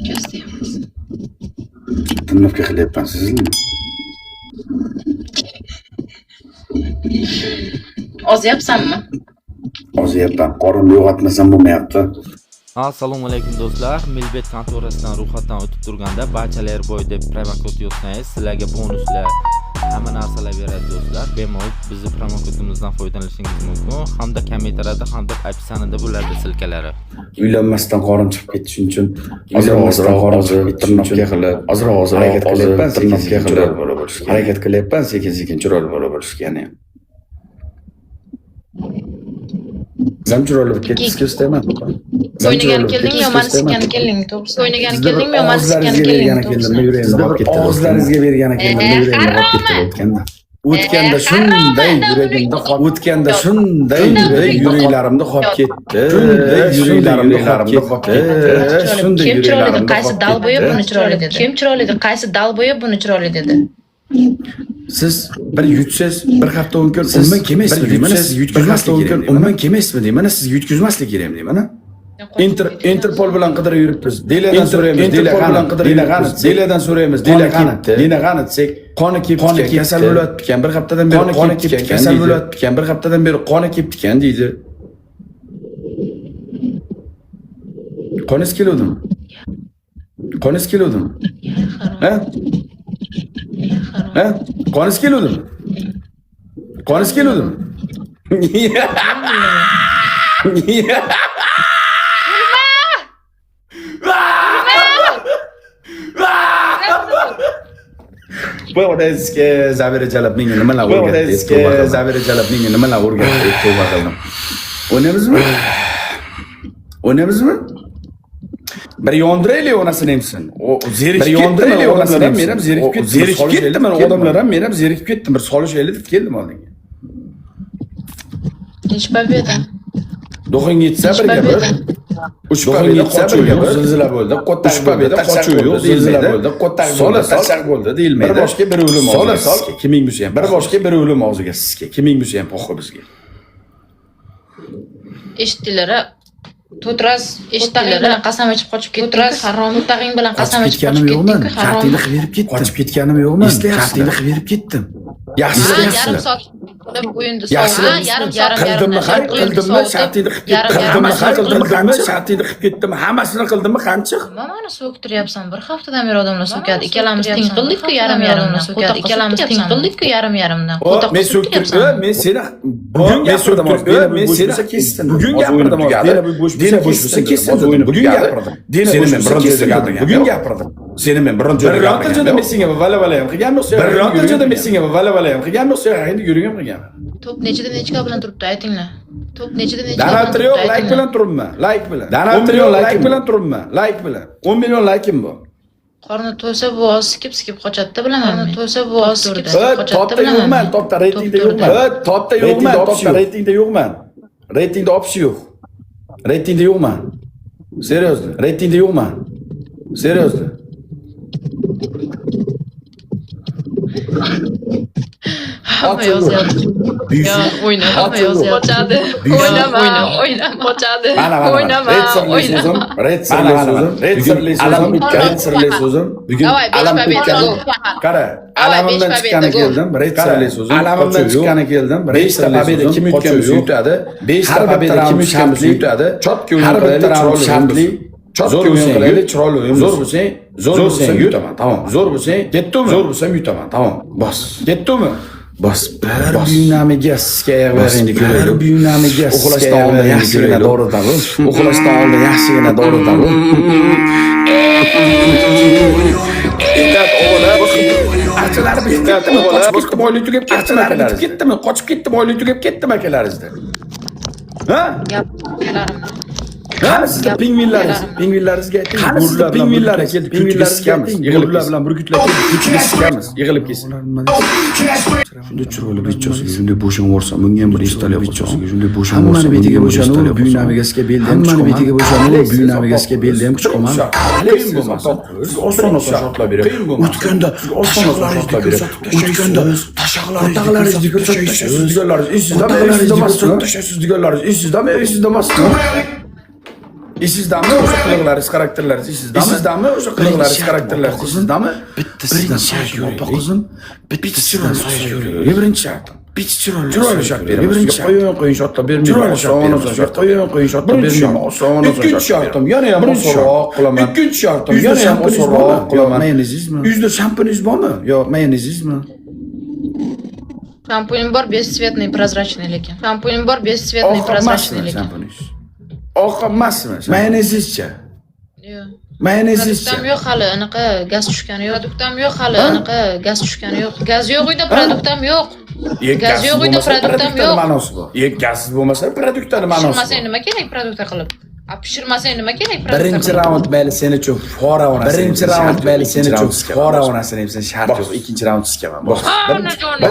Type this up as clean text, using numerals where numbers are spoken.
Ko'zdaymiz. Trnovka qilyapman sizmi? Ozyapsanmi? Ozyapman. Qorinni yo'qotmasam bo'lmayapti. Assalomu alaykum do'stlar. Milbet kontorasidan ro'yxatdan o'tib turganda Bachelor Boy deb promokod yozsangiz, sizlarga bonuslar, hamma narsalar beradi do'stlar. Bemalol bizning promokodimizdan foydalanishingiz mumkin. Hamda kommentariyada hamda opsiyanida bo'ladi silkalari. Uylanmasdan qorin chiqib ketish uchun, uylanmasdan qorin chiqib Trnovka qilib, ozroq harakat qilyapman, Trnovka qilib harakat qilyapman, sekin-sekin chiroyli bo'la bo'lishga yana. Zamchiroyli bo'lib ketishga istayman. O'ynagan keldingmi, yomon sikkan kelding, to'g'risi. O'ynagan keldingmi, yomon sikkan kelding, to'g'risi. Yuragimni olib ketdi. Og'izlaringizga bergan ekanlar, yuragimni olib ketdi o'tganda. O'tganda shunday yuragimda qolib, o'tganda shunday yuraklarimda qolib ketdi. Yuraklarimda qolib ketdi. Shunday Kim chiroyli deb, yuraklarimda qaysi dalbo'yib buni chiroyli dedi? Kim chiroyli deb, qaysi dalbo'yib buni chiroyli dedi? Siz bir yutsangiz bir hafta o'nkan umuman kelmaysizmi deyman, siz yutkazmaslik kerak. Umuman kelmaysizmi deyman, siz yutkazmaslik kerak deyman. Interpol bilan qidirib yuribmiz. Deladan so'raymiz, bilan qidirib Deladan so'raymiz, Dela ketdi. Dela detsek, qoni kelib kasal bo'lyapti ekan, bir haftadan beri qoni kelib kasal bo'lyapti ekan, bir haftadan beri qoni kelib ekan deydi. Qoningiz keluvdimi? Qoningiz keluvdimi? Ha? Ha? Qoningiz keluvdimi? Qoningiz keluvdimi? Bu odamga Zavira Jalab menga nimalar o'rgatdi? Zavira Jalab menga nimalar o'rgatdi? Tavba qildim. O'ynamizmi? O'ynamizmi? Bir yondiraylik onasini hamsin. O zerikib yondiraylik onasini ham men ham zerikib ketdim. Odamlar ham men ham zerikib ketdim. Bir solishaylik deb keldim oldinga. Hech pobeda. Do'xing yetsa bir gapir. Uch pobeda qochuv yo'q, zilzila bo'ldi. Qo'taq pobeda qochuv yo'q, zilzila bo'ldi. Qo'taq bo'ldi, tashaq bo'ldi deyilmaydi. Bir boshga bir o'lim og'ziga. Kiming bo'lsa ham, bir boshga bir o'lim og'ziga sizga. Kiming bo'lsa ham po'xi bizga. Eshitdilar. To'tras eshitdilar bilan qasam ichib qochib ketdi. To'tras harom o'tag'ing bilan qasam ichib qochib ketdi. Kartingni qilib berib ketdim. Qochib ketganim yo'qmi? Kartingni qilib berib ketdim. Yarim soat qilib o'yindi so'g'a, yarim qildimmi, shartingni qilib ketdim, shartingni qilib ketdim, hammasini qildimmi, qancha? Mana so'ktiryapsan. Bir haftadan beri odamlar so'kadi. Ikkalamiz teng qildik-ku, yarim-yarimdan so'kadi. Ikkalamiz teng qildik-ku, yarim-yarimdan. Men so'ktirdim, men seni bugun gapirdim, men seni kesdim. Bugun gapirdim, dena bo'sh bo'lsa kesdim. Bugun gapirdim. Seni men birinchi gapirdim. Bugun gapirdim. Seni men birinchi gapirdim. Men senga vala-vala ham qilganman, birinchi men senga vala-vala ham qilganman, endi yurgan qilganman. Top nechida nechga bilan turibdi, aytinglar. Top nechida nechga bilan turibdi? Yo'q, like bilan turibman, like bilan. 10 million like bilan turibman, like bilan. 10 million like'im bor. Qorni to'sa bu sikib qochadi bilaman. Qorni to'sa bu sikib qochadi topda yo'qman, topda reytingda yo'qman. Topda yo'qman, topda reytingda yo'qman. Reytingda opsiya yo'q. Reytingda yo'qman. Seriozli, reytingda yo'qman. Seriozli. Hamma yozyapti. Ya o'ynama, hamma yozyapti. O'ynama, qochadi. O'ynama, retsirli so'zim. Bugun alam bitgan. Qara, alamimdan chiqqani keldim, retsirli so'zim. Alamimdan chiqqani keldim, retsirli so'zim. Kim yutgan bo'lsa yutadi. 5 ta pobeda kim yutgan bo'lsa yutadi. Chotga o'yin qilaylik, chiroyli. Chotga o'yin qilaylik, chiroyli. Zo'r bo'lsang yutaman. Tamam. Zo'r bo'lsang, ketdimi? Zo'r bo'lsam yutaman. Tamam. Bos. Ketdimi? Bos. Bir buyunamiga sizga yig'laylik. Bir buyunamiga uxlashdan oldin yaxshigina dori tabim. Uxlashdan oldin yaxshigina dori tabim. Etat o'g'lab archalar bitdimi? Qochib ketdim, oylik tugab ketdim akalaringiz. Ketdimi? Qochib ketdim, oylik tugab ketdim akalaringizda. Ha? Qani sizda pingvinlaringizga ayting. Qani sizda pingvinlaringiz keldi, pingvinlaringizga ayting. Yig'ilib bilan burgutlar keldi, kuchli sikamiz, yig'ilib kelsin. Shunda chiroyli bichosiga shunday bo'shanib o'rsam, bunga ham bir istalik bichosiga shunday bo'shanib o'rsam, betiga bo'shanib, buyunamigasiga belda ham chiqaman. Betiga bo'shanib, buyunamigasiga belda ham chiqaman. Qiyin bo'lmasa, oson shotlab berib. O'tganda oson-oson berib. O'tganda tashaqlaringizni ko'rsatasiz deganlaringiz, esingizda emas, esingizda emas. Ishizdami o'sha qiliqlaringiz, xarakterlaringiz ishizdami o'sha qiliqlaringiz, xarakterlaringiz ishizdami? Bittasidan so'yib yuring, qizim. Bittasidan so'yib yuring. Birinchi shartim. Bitta chiroyli shart bering. Birinchi qo'yin shotda bermayman. Qo'yin shotda bermayman. Ikkinchi shartim yana ham osonroq qilaman. Ikkinchi shartim yana ham osonroq qilaman. Mayonezingizmi? Yuzda shampuningiz bormi? Yo, mayonezingizmi? Shampunim bor, бесцветный, прозрачный lekin. Shampunim bor, бесцветный, прозрачный lekin. Oq emasmi? Mayonezingizcha? Yo'q. Mayonezingizcha? Produktam yo'q hali, anaqa gaz tushgani yo'q. Produktam yo'q hali, anaqa gaz tushgani yo'q. Gaz yo'q uyda, produktam yo'q. Gaz yo'q uyda, produktam yo'q. Ma'nosi bor. Gazsiz bo'lmasa produktning ma'nosi bor. Pishirmasang nima kerak produkta qilib? Pishirmasang nima kerak produkta? Birinchi raund mayli seni uchun fora onasi. Birinchi raund mayli seni uchun fora onasini deb sen shart yo'q. Ikkinchi raund sizga man. Birinchi raund